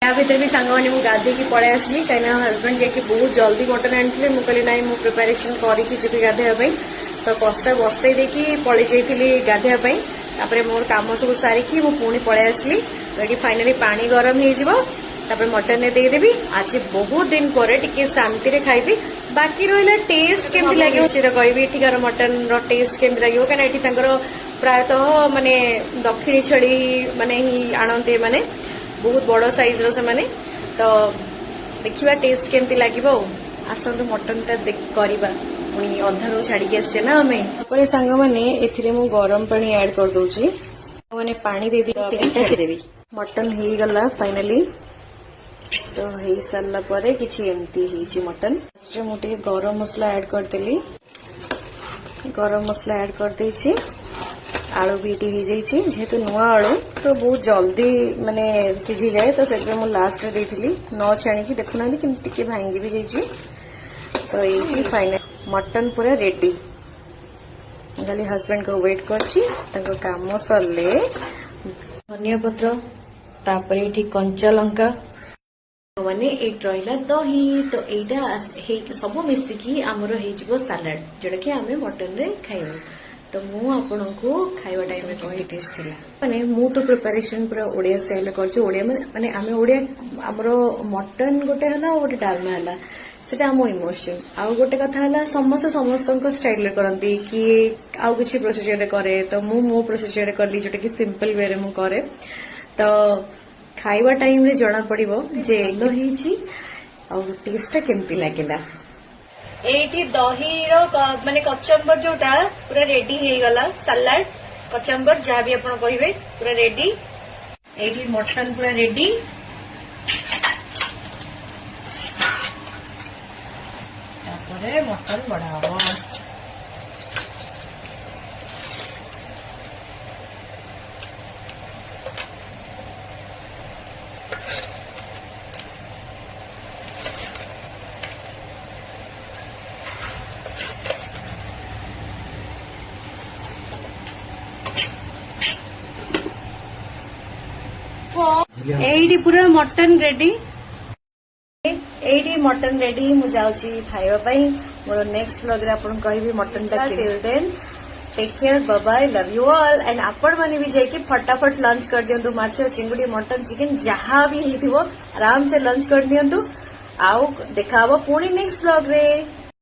या भीतर भी सांग मैंने गाधे पड़े आसली कहीं हजबैंड जाकि बहुत जल्दी मटन आनी मुझे ना मु प्रिपेरेसन करी गाधेवाई तो कष्ट बसई देकी पलि जाइली गाधेवाई मोर कम सब सारिकी मु पुणी पलि आसली ये फाइनाली पानी गरम हो मटन देदेवी आज बहुत दिन पर टिके शांति रे खाइबी बाकी रहा टेस्ट केमती लगे कहबी एठिकार मटन टेस्ट केमती लगे कहीं प्रायतः माने दक्षिणी छेली माने ही आणते माने बहुत बड़ साइज रो से माने तो देखिबा टेस्ट केमती लागिबो आसंतु मटन ता करबा पुणी अधारू छाड़ी आसचे ना आमे तापर सांग माने एथिरे मु गरम पानी ऐड कर दोची माने पानी दे देबी मटन ही गला फाइनली तो हे सारला परे किछि एमती हिची मटन फर्स्ट मु टिके गरम मसला ऐड कर देली गरम मसला ऐड कर देछि आलू भी हो जेहेतु नुआ आलू तो बहुत जल्दी माने सीझी जाए तो से लास्ट देती न छाणी देखुना कि भांगी भी जाइए तो ये फाइनल मटन पूरा रेडी खाली हस्बैंड को वेट कर काम सरले धनिया पत्र तापर ये कंचा लंका माने एट रहा दही तो यहाँ सब मिसिकी आमर हो सालाड जोटा कि आम मटन रे खाइबू तो मु आपको खाइबा टाइम में कही टेस्ट थिला माने मु तो प्रिपरेशन पूरा ओडिया स्टाइल करछि ओडिया माने आमे ओडिया हमरो मटन गोटे हला गोटे डालमा हला सेटा हम इमोशन आ गोटे कथा हला समस्त स्टाइल करंती कि आ किछि प्रोसीजर रे करे तो मु मो प्रोसीजर रे करली जोटा कि सिंपल वे रे मु करे तो खाइबा टाइम रे जणा पड़िबो जे लो हिची आ टेस्ट केमती लागेला एठी दही माने कचम्बर जोटा पूरा रेडी हो गला सलाड कचम्बर जहाँ भी आप कहे पूरा रेडी एठी मटन पूरा रेडी मटन बड़ा हम एडी पूरा मटन रेडी एडी मटन रेडी मु जाउची खाइबा पई मोर नेक्स्ट व्लॉग रे आपन कहबी मटन टा till then take care bye bye love you all and आपण माने भी जाई कि फटाफट लंच कर दियंतु माछ चिंगुडी मटन चिकन जहां भी हिथिबो आराम से लंच कर दियंतु आउ देखाबो पुणी नेक्स्ट व्लॉग रे।